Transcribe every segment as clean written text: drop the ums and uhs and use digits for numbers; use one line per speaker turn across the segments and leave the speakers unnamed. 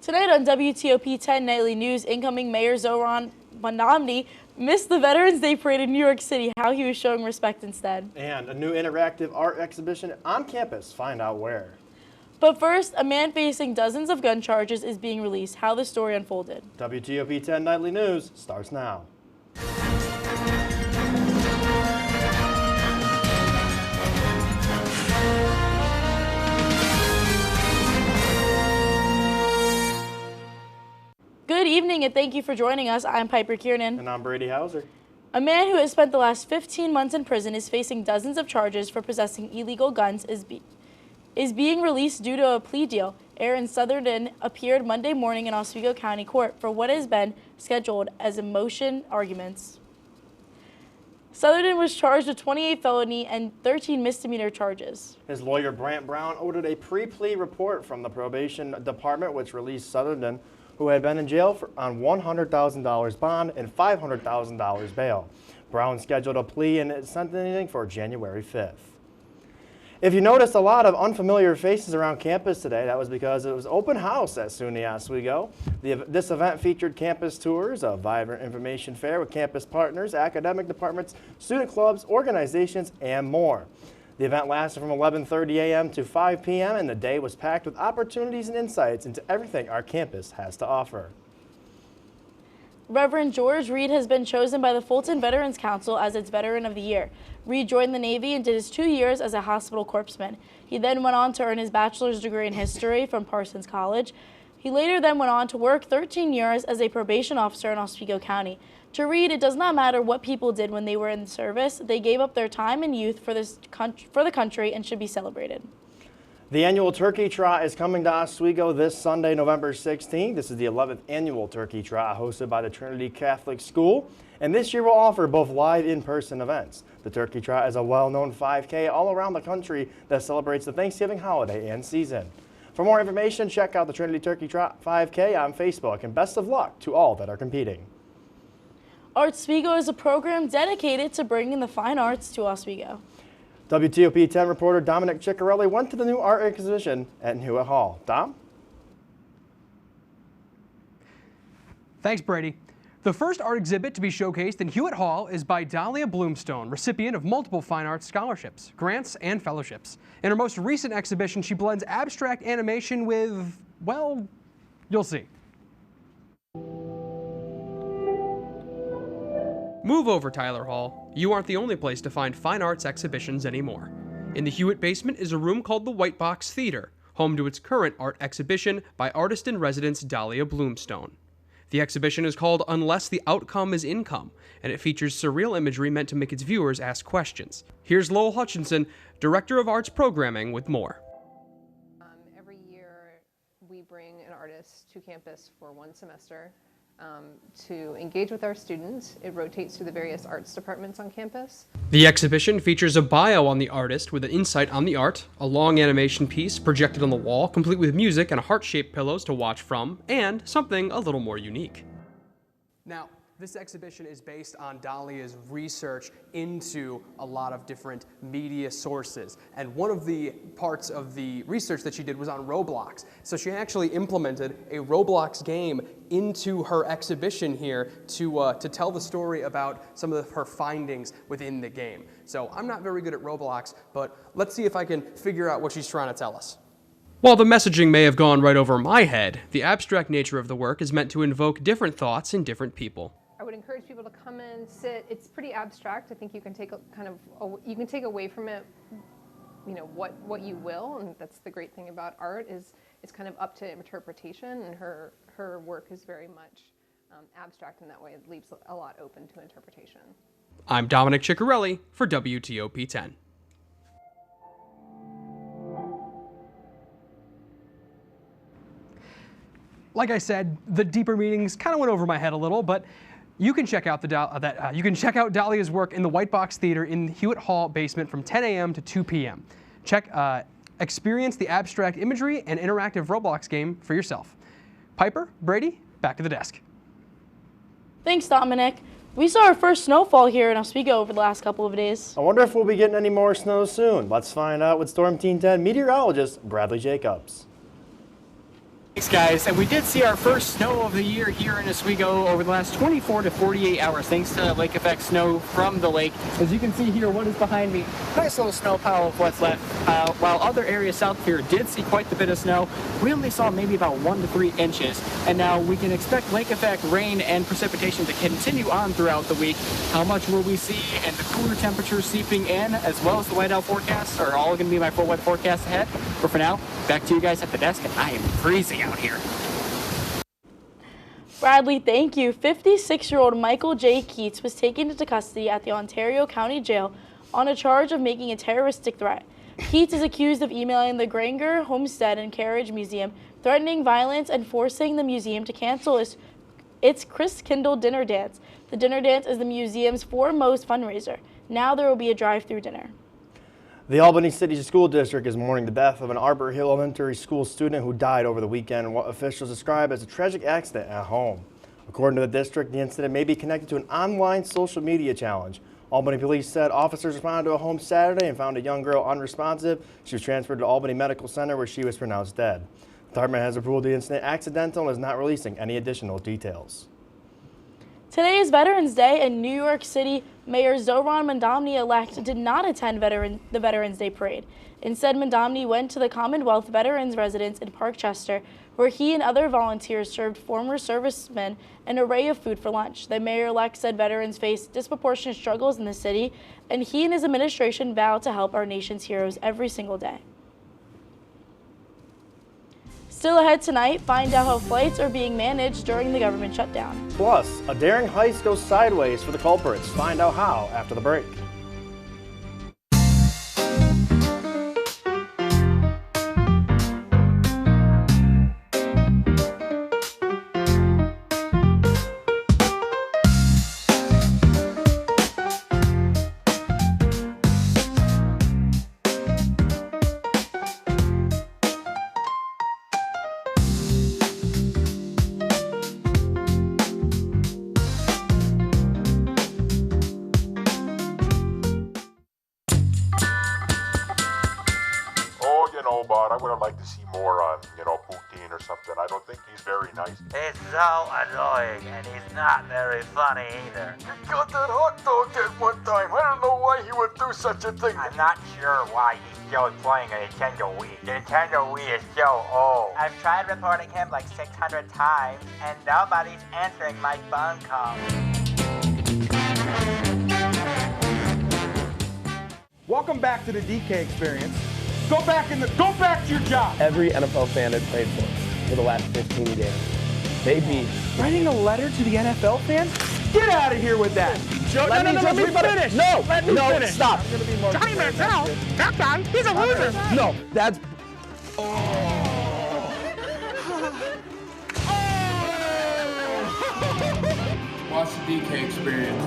Tonight on WTOP-10 Nightly News, incoming Mayor Zohran Mamdani missed the Veterans Day Parade in New York City, how he was showing respect instead.
And a new interactive art exhibition on campus. Find out where.
But first, a man facing dozens of gun charges is being released. How the story unfolded.
WTOP-10 Nightly News starts now.
Good evening and thank you for joining us. I'm Piper Kiernan.
And I'm Brady Hauser.
A man who has spent the last 15 months in prison is facing dozens of charges for possessing illegal guns is being released due to a plea deal. Aaron Sutherland appeared Monday morning in Oswego County Court for what has been scheduled as a motion arguments. Sutherland was charged with 28 felony and 13 misdemeanor charges.
His lawyer Brant Brown ordered a pre-plea report from the probation department which released Sutherland, who had been in jail on $100,000 bond and $500,000 bail. Brown scheduled a plea and sentencing for January 5th. If you noticed a lot of unfamiliar faces around campus today, that was because it was open house at SUNY Oswego. This event featured campus tours, a vibrant information fair with campus partners, academic departments, student clubs, organizations, and more. The event lasted from 11:30 a.m. to 5 p.m. and the day was packed with opportunities and insights into everything our campus has to offer.
Reverend George Reed has been chosen by the Fulton Veterans Council as its Veteran of the Year. Reed joined the Navy and did his 2 years as a hospital corpsman. He then went on to earn his bachelor's degree in history from Parsons College. He later then went on to work 13 years as a probation officer in Oswego County. To Reed, it does not matter what people did when they were in the service. They gave up their time and youth for the country and should be celebrated.
The annual Turkey Trot is coming to Oswego this Sunday, November 16th. This is the 11th annual Turkey Trot hosted by the Trinity Catholic School. And this year will offer both live in-person events. The Turkey Trot is a well-known 5K all around the country that celebrates the Thanksgiving holiday and season. For more information, check out the Trinity Turkey Trot 5K on Facebook, and best of luck to all that are competing.
Artswego is a program dedicated to bringing the fine arts to Oswego.
WTOP-10 reporter Dominic Ciccarelli went to the new art exhibition at Hewitt Hall. Dom?
Thanks, Brady. The first art exhibit to be showcased in Hewitt Hall is by Dahlia Bloomstone, recipient of multiple fine arts scholarships, grants, and fellowships. In her most recent exhibition, she blends abstract animation with, well, you'll see. Move over, Tyler Hall. You aren't the only place to find fine arts exhibitions anymore. In the Hewitt basement is a room called the White Box Theater, home to its current art exhibition by artist-in-residence Dahlia Bloomstone. The exhibition is called Unless the Outcome is Income, and it features surreal imagery meant to make its viewers ask questions. Here's Lowell Hutchinson, Director of Arts Programming, with more.
Every year we bring an artist to campus for one semester to engage with our students. It rotates through the various arts departments on campus.
The exhibition features a bio on the artist with an insight on the art, a long animation piece projected on the wall, complete with music and heart-shaped pillows to watch from, and something a little more unique. Now, this exhibition is based on Dahlia's research into a lot of different media sources. And one of the parts of the research that she did was on Roblox. So she actually implemented a Roblox game into her exhibition here to tell the story about some of her findings within the game. So I'm not very good at Roblox, but let's see if I can figure out what she's trying to tell us. While the messaging may have gone right over my head, the abstract nature of the work is meant to invoke different thoughts in different people.
I would encourage people to come in, sit. It's pretty abstract. I think you can take you can take away from it, you know, what you will, and that's the great thing about art is it's kind of up to interpretation. And her work is very much abstract in that way. It leaves a lot open to interpretation.
I'm Dominic Ciccarelli for WTOP-10. Like I said, the deeper meanings kind of went over my head a little, but you can check out Dahlia's work in the White Box Theater in the Hewitt Hall basement from 10 a.m. to 2 p.m. Experience the abstract imagery and interactive Roblox game for yourself. Piper, Brady, back to the desk.
Thanks, Dominic. We saw our first snowfall here in Oswego over the last couple of days.
I wonder if we'll be getting any more snow soon. Let's find out with Storm Team 10 meteorologist Bradley Jacobs.
guys, and we did see our first snow of the year here in Oswego over the last 24 to 48 hours, thanks to lake effect snow from the lake. As you can see here, what is behind me, nice little snow pile of what's left. While other areas south of here did see quite a bit of snow, we only saw maybe about 1 to 3 inches. And now we can expect lake effect rain and precipitation to continue on throughout the week. How much will we see, and the cooler temperatures seeping in, as well as the whiteout forecasts, are all going to be my full weather forecast ahead. But for now, back to you guys at the desk, and I am freezing out here.
Bradley, thank you. 56-year-old Michael J. Keats was taken into custody at the Ontario County Jail on a charge of making a terroristic threat. Keats is accused of emailing the Granger Homestead and Carriage Museum, threatening violence and forcing the museum to cancel its Christkindl dinner dance. The dinner dance is the museum's foremost fundraiser. Now there will be a drive-through dinner.
The Albany City School District is mourning the death of an Arbor Hill Elementary School student who died over the weekend in what officials describe as a tragic accident at home. According to the district, the incident may be connected to an online social media challenge. Albany police said officers responded to a home Saturday and found a young girl unresponsive. She was transferred to Albany Medical Center where she was pronounced dead. The department has ruled the incident accidental and is not releasing any additional details.
Today is Veterans Day, and New York City Mayor Zohran Mamdani-elect did not attend the Veterans Day parade. Instead, Mamdani went to the Commonwealth Veterans Residence in Parkchester, where he and other volunteers served former servicemen an array of food for lunch. The mayor-elect said veterans face disproportionate struggles in the city, and he and his administration vow to help our nation's heroes every single day. Still ahead tonight, find out how flights are being managed during the government shutdown.
Plus, a daring heist goes sideways for the culprits. Find out how after the break.
But I would have liked to see more on, Putin or something. I don't think he's very nice.
He's so annoying, and he's not very funny either.
He got that hot dog at one time. I don't know why he would do such a thing.
I'm not sure why he's still playing a Nintendo Wii. The Nintendo Wii is so old. I've tried reporting him like 600 times, and nobody's answering my phone calls.
Welcome back to the DK experience. Go back to your job.
Every NFL fan I've played for the last 15 games. They beat.
Writing a letter to the NFL fans? Get out of here with that.
Let me finish. No, finish. Stop.
I'm gonna be more
Johnny Manziel, that guy, he's a loser.
No, that's.
Watch the DK experience.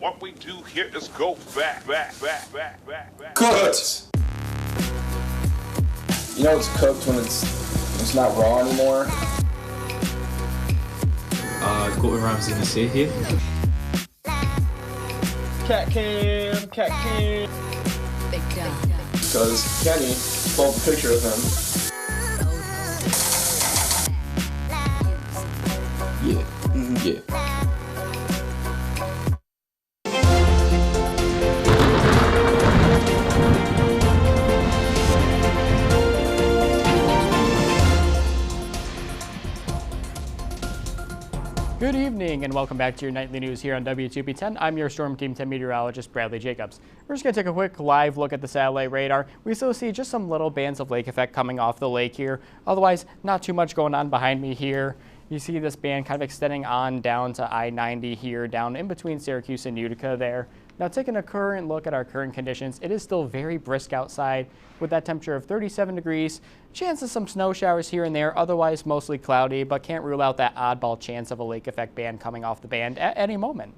What we do here is go back.
Cooked. You know it's cooked when it's not raw anymore.
Gordon Ramsay in the sea here.
Cat cam.
Because Kenny pulled a picture of him. Yeah.
Good evening and welcome back to your nightly news here on WTOP-10. I'm your Storm Team 10 meteorologist, Bradley Jacobs. We're just going to take a quick live look at the satellite radar. We still see just some little bands of lake effect coming off the lake here. Otherwise, not too much going on behind me here. You see this band kind of extending on down to I-90 here, down in between Syracuse and Utica there. Now taking a current look at our current conditions, it is still very brisk outside with that temperature of 37 degrees. Chance of some snow showers here and there, otherwise mostly cloudy, but can't rule out that oddball chance of a lake effect band coming off the band at any moment.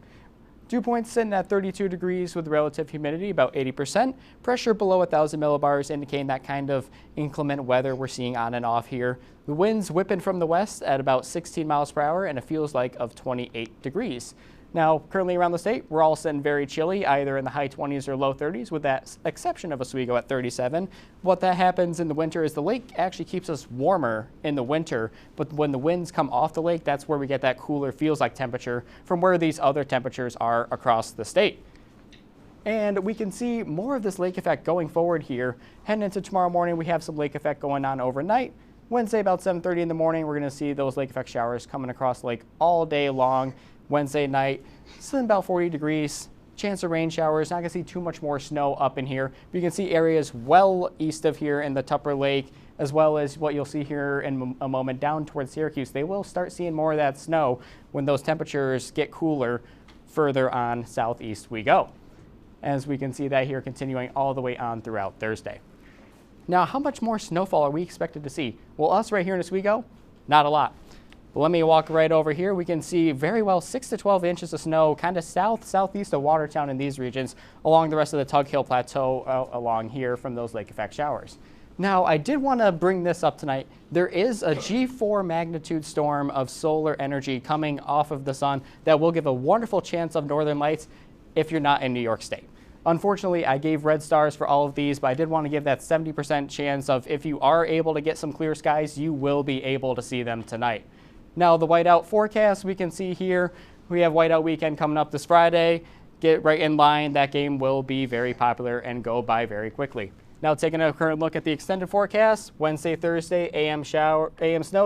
Dew points sitting at 32 degrees with relative humidity about 80%. Pressure below 1,000 millibars indicating that kind of inclement weather we're seeing on and off here. The winds whipping from the west at about 16 miles per hour and it feels like of 28 degrees. Now, currently around the state, we're all sitting very chilly, either in the high 20s or low 30s, with that exception of Oswego at 37. What that happens in the winter is the lake actually keeps us warmer in the winter, but when the winds come off the lake, that's where we get that cooler feels like temperature from where these other temperatures are across the state. And we can see more of this lake effect going forward here. Heading into tomorrow morning, we have some lake effect going on overnight. Wednesday about 7:30 in the morning, we're going to see those lake effect showers coming across the lake all day long. Wednesday night, still about 40 degrees. Chance of rain showers. Not going to see too much more snow up in here. But you can see areas well east of here in the Tupper Lake, as well as what you'll see here in a moment down towards Syracuse. They will start seeing more of that snow when those temperatures get cooler further on southeast we go. As we can see that here continuing all the way on throughout Thursday. Now, how much more snowfall are we expected to see? Well, us right here in Oswego, not a lot. But let me walk right over here. We can see very well 6 to 12 inches of snow kind of southeast of Watertown in these regions, along the rest of the Tug Hill Plateau along here from those lake effect showers. Now, I did want to bring this up tonight. There is a G4 magnitude storm of solar energy coming off of the sun that will give a wonderful chance of northern lights if you're not in New York State. Unfortunately, I gave red stars for all of these, but I did want to give that 70% chance of if you are able to get some clear skies, you will be able to see them tonight. Now, the whiteout forecast we can see here, we have whiteout weekend coming up this Friday. Get right in line. That game will be very popular and go by very quickly. Now, taking a current look at the extended forecast, Wednesday, Thursday, AM snow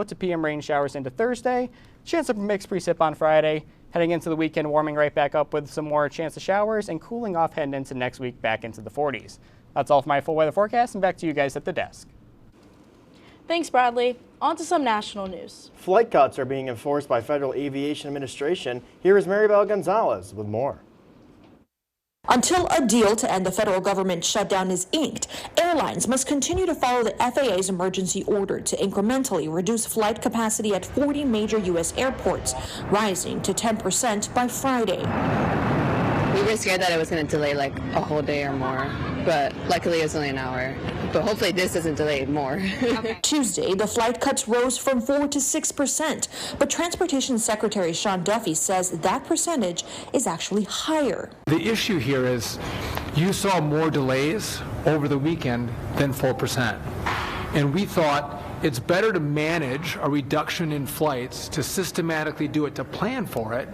to PM rain showers into Thursday. Chance of mixed precip on Friday. Heading into the weekend, warming right back up with some more chance of showers and cooling off heading into next week back into the 40s. That's all for my full weather forecast, and back to you guys at the desk.
Thanks, Bradley. On to some national news.
Flight cuts are being enforced by Federal Aviation Administration. Here is Maribel Gonzalez with more.
Until a deal to end the federal government shutdown is inked, airlines must continue to follow the FAA's emergency order to incrementally reduce flight capacity at 40 major U.S. airports, rising to 10% by Friday.
We were scared that it was going to delay like a whole day or more, but luckily it was only an hour. But hopefully this doesn't delay more.
Tuesday, the flight cuts rose from 4 to 6%, but Transportation Secretary Sean Duffy says that percentage is actually higher.
The issue here is you saw more delays over the weekend than 4%. And we thought it's better to manage a reduction in flights, to systematically do it, to plan for it,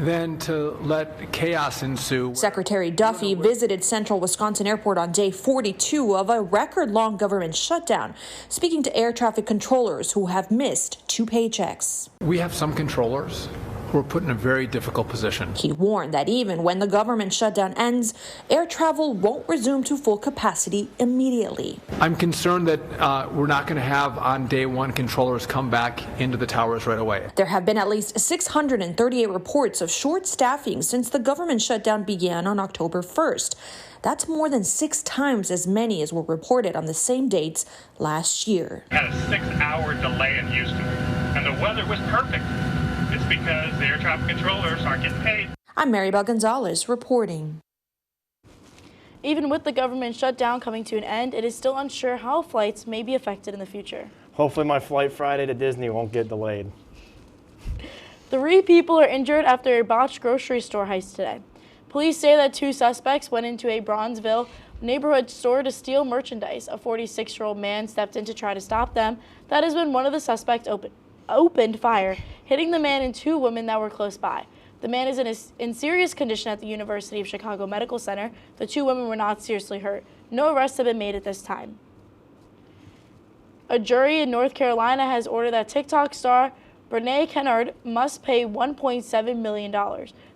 than to let chaos ensue.
Secretary Duffy visited Central Wisconsin Airport on day 42 of a record-long government shutdown, speaking to air traffic controllers who have missed 2 paychecks.
We have some controllers who are put in a very difficult position.
He warned that even when the government shutdown ends, air travel won't resume to full capacity immediately.
I'm concerned that we're not going to have on day one controllers come back into the towers right away.
There have been at least 638 reports of short staffing since the government shutdown began on October 1st. That's more than 6 times as many as were reported on the same dates last year.
Had a 6-hour delay in Houston, and the weather was perfect. It's because the air traffic controllers aren't getting paid.
I'm Maribel Gonzalez reporting.
Even with the government shutdown coming to an end, it is still unsure how flights may be affected in the future.
Hopefully my flight Friday to Disney won't get delayed.
3 people are injured after a botched grocery store heist today. Police say that 2 suspects went into a Bronzeville neighborhood store to steal merchandise. A 46-year-old man stepped in to try to stop them. That is when one of the suspects opened fire, hitting the man and 2 women that were close by. The man is in serious condition at the University of Chicago Medical Center. The 2 women were not seriously hurt. No arrests have been made at this time. A jury in North Carolina has ordered that TikTok star Brene Kennard must pay $1.7 million.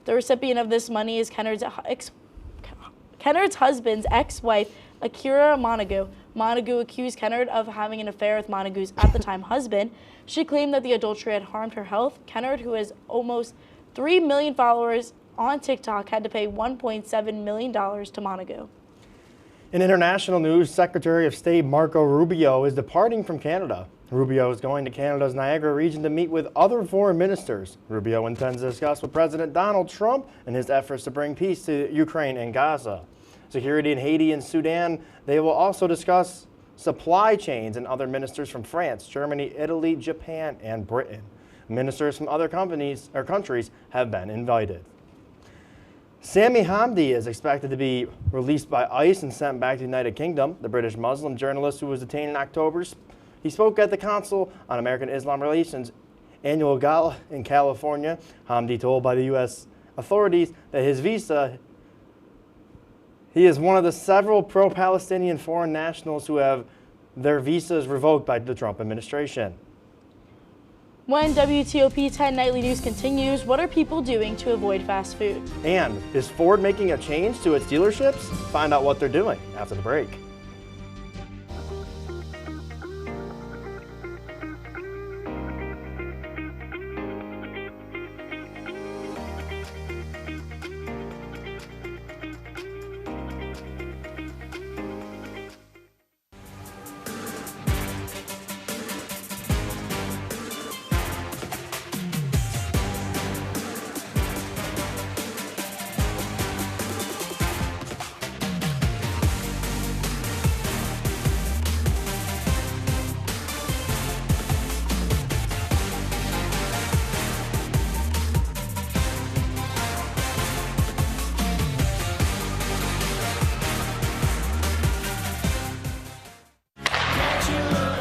The recipient of this money is Kennard's husband's ex-wife, Akira Montague. Montague accused Kennard of having an affair with Montague's at-the-time husband. She claimed that the adultery had harmed her health. Kennard, who has almost 3 million followers on TikTok, had to pay $1.7 million to Montague.
In international news, Secretary of State Marco Rubio is departing from Canada. Rubio is going to Canada's Niagara region to meet with other foreign ministers. Rubio intends to discuss with President Donald Trump and his efforts to bring peace to Ukraine and Gaza. Security in Haiti and Sudan. They will also discuss supply chains and other ministers from France, Germany, Italy, Japan, and Britain. Ministers from other countries have been invited. Sami Hamdi is expected to be released by ICE and sent back to the United Kingdom. The British Muslim journalist who was detained in October, he spoke at the Council on American Islam Relations annual gala in California. Hamdi told by the U.S. authorities that his visa, he is one of the several pro-Palestinian foreign nationals who have their visas revoked by the Trump administration.
When WTOP-10 Nightly News continues, what are people doing to avoid fast food?
And is Ford making a change to its dealerships? Find out what they're doing after the break.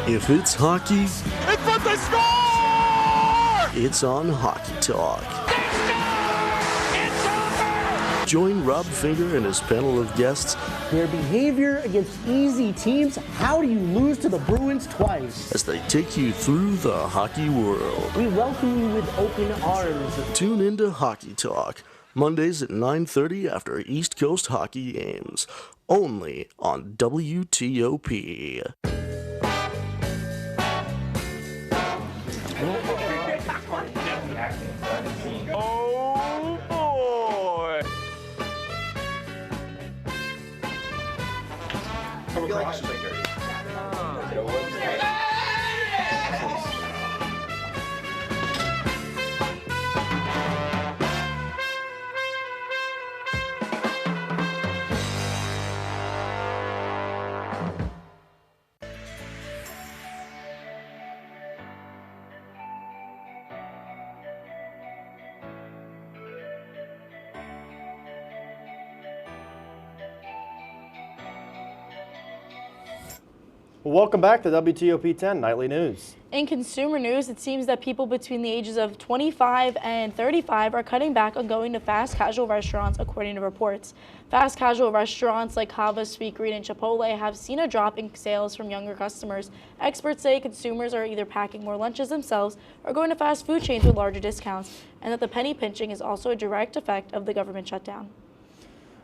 If it's hockey,
In front, they score!
it's on Hockey Talk. Join Rob Finger and his panel of guests.
Their behavior against easy teams, how do you lose to the Bruins twice?
As they take you through the hockey world.
We welcome you with open arms.
Tune into Hockey Talk, Mondays at 9:30 after East Coast hockey games. Only on WTOP.
Oh boy!
Well, welcome back to WTOP-10 Nightly News.
In consumer news, it seems that people between the ages of 25 and 35 are cutting back on going to fast casual restaurants, according to reports. Fast casual restaurants like Cava, Sweet Green, and Chipotle have seen a drop in sales from younger customers. Experts say consumers are either packing more lunches themselves or going to fast food chains with larger discounts, and that the penny pinching is also a direct effect of the government shutdown.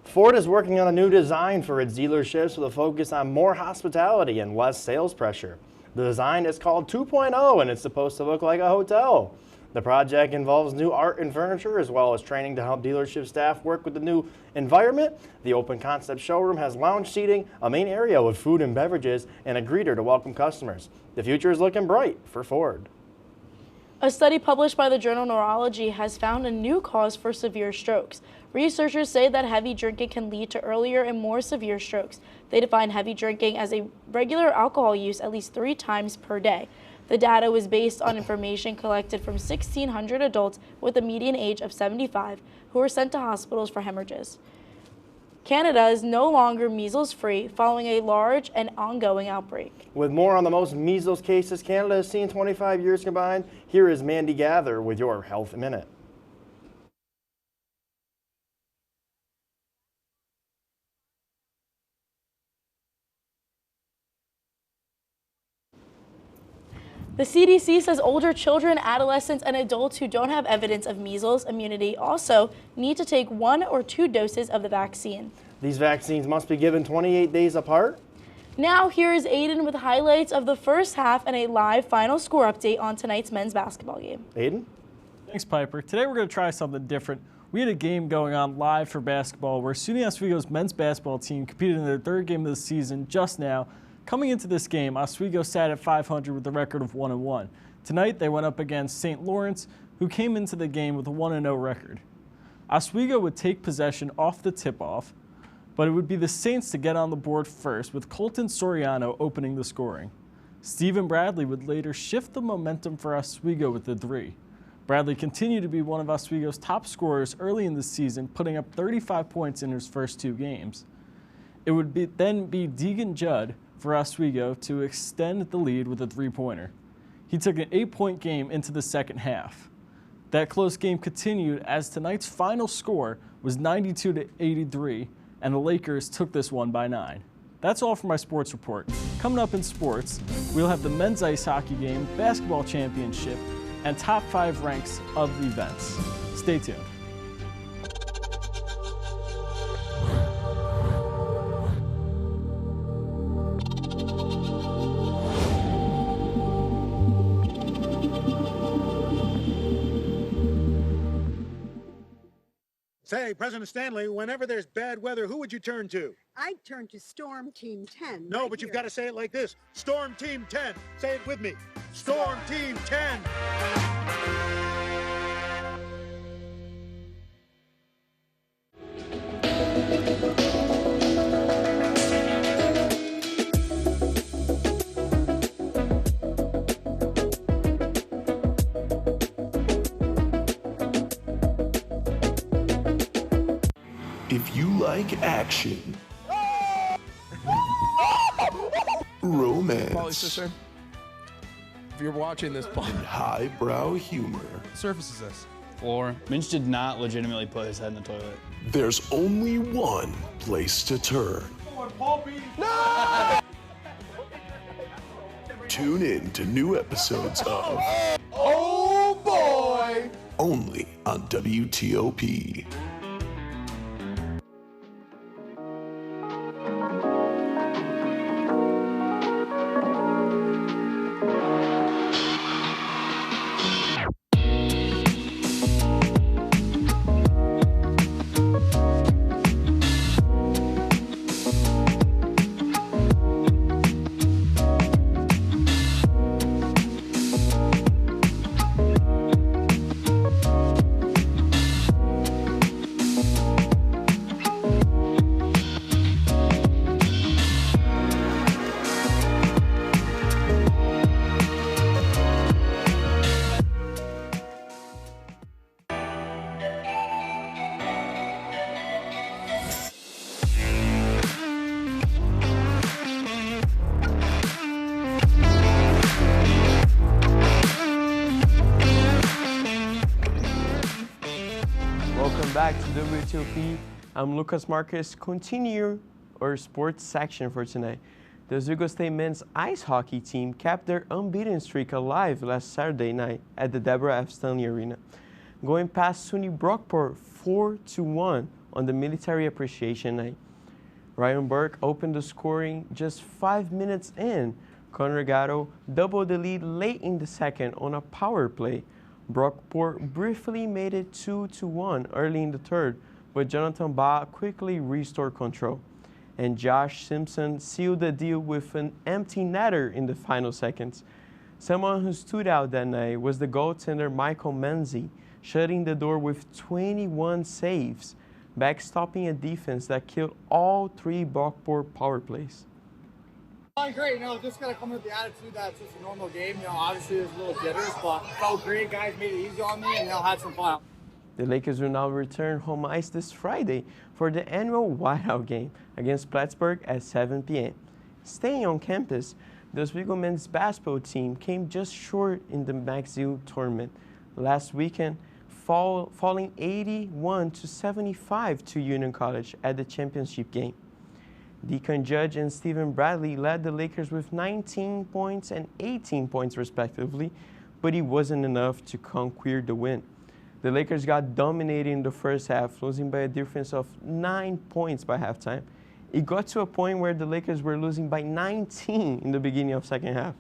Ford is working on a new design for its dealerships with a focus on more hospitality and less sales pressure. The design is called 2.0 and it's supposed to look like a hotel. The project involves new art and furniture as well as training to help dealership staff work with the new environment. The open concept showroom has lounge seating, a main area with food and beverages, and a greeter to welcome customers. The future is looking bright for Ford.
A study published by the journal Neurology has found a new cause for severe strokes. Researchers say that heavy drinking can lead to earlier and more severe strokes. They define heavy drinking as a regular alcohol use at least 3 times per day. The data was based on information collected from 1,600 adults with a median age of 75 who were sent to hospitals for hemorrhages. Canada is no longer measles-free following a large and ongoing outbreak.
With more on the most measles cases Canada has seen in 25 years combined, here is Mandy Gather with your Health Minute.
The CDC says older children, adolescents, and adults who don't have evidence of measles immunity also need to take 1 or 2 doses of the vaccine.
These vaccines must be given 28 days apart.
Now here is Aiden with highlights of the first half and a live final score update on tonight's men's basketball game.
Aiden?
Thanks, Piper. Today we're going to try something different. We had a game going on live for basketball where SUNY Oswego's men's basketball team competed in their 3rd game of the season just now. Coming into this game, Oswego sat at 500 with a record of 1-1. Tonight, they went up against St. Lawrence, who came into the game with a 1-0 record. Oswego would take possession off the tip-off, but it would be the Saints to get on the board first, with Colton Soriano opening the scoring. Stephen Bradley would later shift the momentum for Oswego with the 3. Bradley continued to be one of Oswego's top scorers early in the season, putting up 35 points in his first 2 games. It would then be Deegan Judd for Oswego to extend the lead with a 3-pointer. He took an 8-point game into the second half. That close game continued as tonight's final score was 92-83, and the Lakers took this one by 9. That's all for my sports report. Coming up in sports, we'll have the men's ice hockey game, basketball championship, and top 5 ranks of the events. Stay tuned.
Say, President Stanley, whenever there's bad weather, who would you turn to?
I'd turn to Storm Team 10.
No, but you've got to say it like this. Storm Team 10. Say it with me. Storm Team 10.
If you like action, romance,
if you're watching this,
and highbrow humor,
surfaces this.
Floor. Minch did not legitimately put his head in the toilet.
there's only one place to turn.
No!
Tune in to new episodes of
Oh boy!
only on WTOP.
Welcome back to WTOP. I'm Lucas Marquez. Continue our sports section for tonight. The Oswego State men's ice hockey team kept their unbeaten streak alive last Saturday night at the Deborah F. Stanley Arena, going past SUNY Brockport 4-1 on the Military Appreciation Night. Ryan Burke opened the scoring just 5 minutes in. Connor Gatto doubled the lead late in the second on a power play. Brockport briefly made it 2-1 early in the third, but Jonathan Ba quickly restored control. And Josh Simpson sealed the deal with an empty netter in the final seconds. Someone who stood out that night was the goaltender Michael Menzie, shutting the door with 21 saves, backstopping a defense that killed all 3 Brockport power plays.
Great, just gotta come with the attitude that it's just a normal game. Obviously there's a little jitters, but it felt great. Guys made it easy on me, and had some fun.
The Lakers will now return home ice this Friday for the annual whiteout game against Plattsburgh at 7 p.m. Staying on campus, the Oswego men's basketball team came just short in the MaxZill tournament last weekend, falling 81-75 to Union College at the championship game. Deacon Judge and Stephen Bradley led the Lakers with 19 points and 18 points respectively, but it wasn't enough to conquer the win. The Lakers got dominated in the first half, losing by a difference of 9 points by halftime. It got to a point where the Lakers were losing by 19 in the beginning of second half.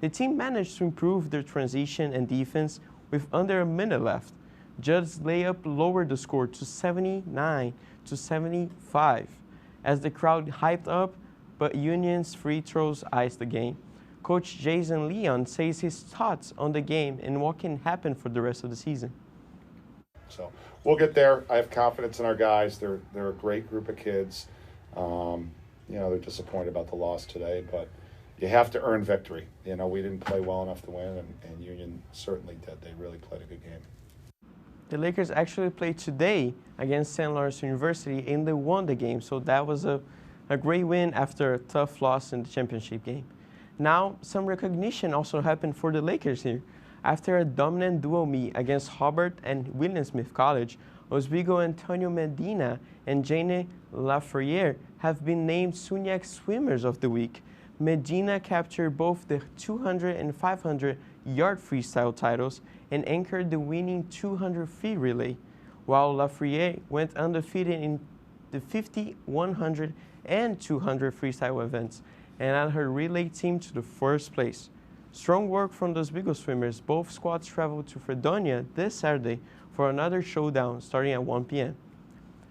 The team managed to improve their transition and defense with under a minute left. Judge's layup lowered the score to 79-75. As the crowd hyped up, but Union's free throws iced the game. Coach Jason Leon says his thoughts on the game and what can happen for the rest of the season.
So we'll get there. I have confidence in our guys. They're a great group of kids. They're disappointed about the loss today, but
you have to earn victory. You know, we didn't play well enough to win, and Union certainly did. They really played a good game.
The Lakers actually played today against St. Lawrence University, and they won the game. So that was a great win after a tough loss in the championship game. Now, some recognition also happened for the Lakers here. After a dominant duo meet against Hobart and William Smith College, Oswego Antonio Medina and Jane Lafreniere have been named SUNYAC Swimmers of the Week. Medina captured both the 200 and 500 yard freestyle titles and anchored the winning 200 free relay, while Lafreniere went undefeated in the 50, 100, and 200 freestyle events and added her relay team to the first place. Strong work from the Oswego swimmers. Both squads traveled to Fredonia this Saturday for another showdown starting at 1 p.m.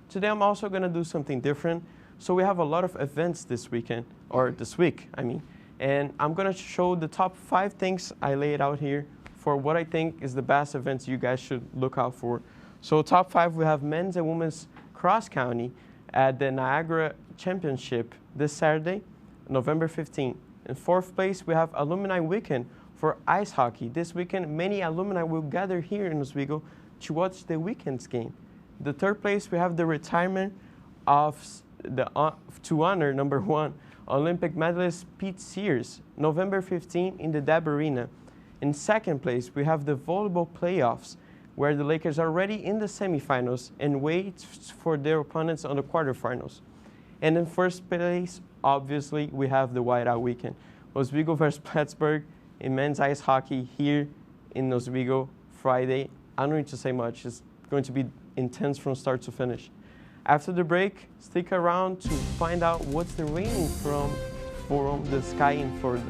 Today I'm also going to do something different. So we have a lot of events this weekend, or this week, I mean, and I'm going to show the top 5 things I laid out here for what I think is the best events you guys should look out for. So top 5, we have men's and women's cross country at the Niagara Championship this Saturday, November 15th. In 4th place, we have Alumni Weekend for ice hockey. This weekend, many alumni will gather here in Oswego to watch the weekend's game. The 3rd place, we have the retirement of to honor number 1 Olympic medalist Pete Sears, November 15 in the Deb Arena. In 2nd place, we have the volleyball playoffs, where the Lakers are already in the semifinals and wait for their opponents on the quarterfinals. And in 1st place, obviously, we have the Whiteout Weekend, Oswego versus Plattsburgh in men's ice hockey here in Oswego Friday. I don't need to say much. It's going to be intense from start to finish. After the break, stick around to find out what's the raining from the sky in Florida.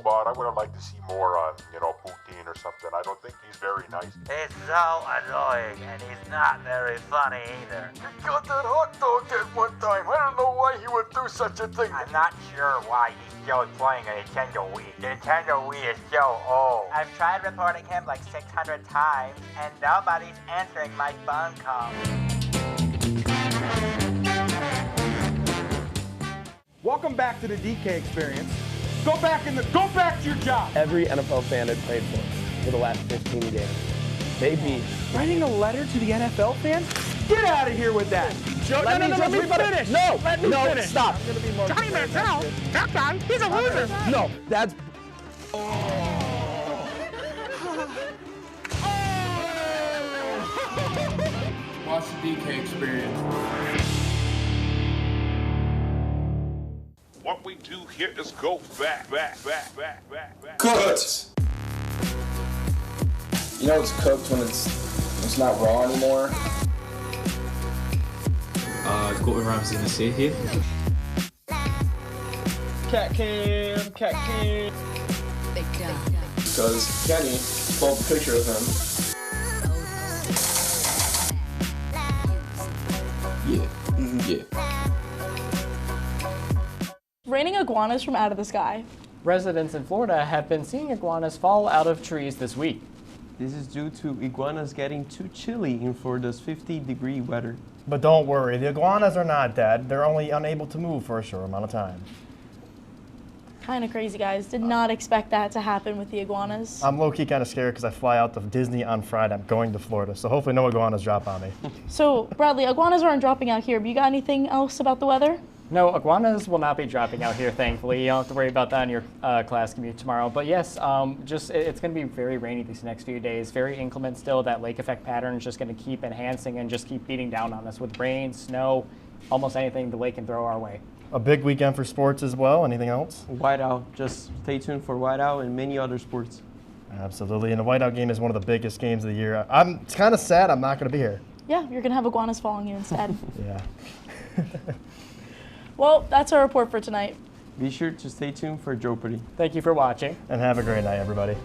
But I would have liked to see more on, Poutine or something. I don't think he's very nice.
He's so annoying, and he's not very funny either.
He got that hot dog at one time. I don't know why he would do such a thing.
I'm not sure why he's still playing a Nintendo Wii. The Nintendo Wii is so old. I've tried reporting him like 600 times, and nobody's answering my phone call.
Welcome back to the DK experience. Go back to your job.
Every NFL fan I've played for the last 15 games. They beat.
Writing a letter to the NFL fans? Get out of here with that. Let me finish.
No,
let me finish.
Stop.
Johnny Manziel, that guy, he's a loser.
No, that's.
Watch the DK experience.
What we do here is go back.
Cooked. You know it's cooked when it's not raw anymore.
Got what Rams gonna say here.
Cat cam.
Because Kenny pulled a picture of him. Yeah.
Raining iguanas from out of the sky.
Residents in Florida have been seeing iguanas fall out of trees this week.
This is due to iguanas getting too chilly in Florida's 50-degree weather.
But don't worry, the iguanas are not dead. They're only unable to move for a short amount of time.
Kind of crazy, guys. Did not expect that to happen with the iguanas.
I'm low-key kind of scared because I fly out to Disney on Friday. I'm going to Florida, so hopefully no iguanas drop on me.
So, Bradley, iguanas aren't dropping out here, but you got anything else about the weather?
No, iguanas will not be dropping out here, thankfully. You don't have to worry about that in your class commute tomorrow. But yes, it's going to be very rainy these next few days. Very inclement still. That lake effect pattern is just going to keep enhancing and just keep beating down on us with rain, snow, almost anything the lake can throw our way.
A big weekend for sports as well. Anything else?
Whiteout. Just stay tuned for Whiteout and many other sports.
Absolutely. And the Whiteout game is one of the biggest games of the year. It's kind of sad I'm not going to be here.
Yeah, you're going to have iguanas following you instead.
Yeah.
Well, that's our report for tonight.
Be sure to stay tuned for Jeopardy.
Thank you for watching.
And have a great night, everybody.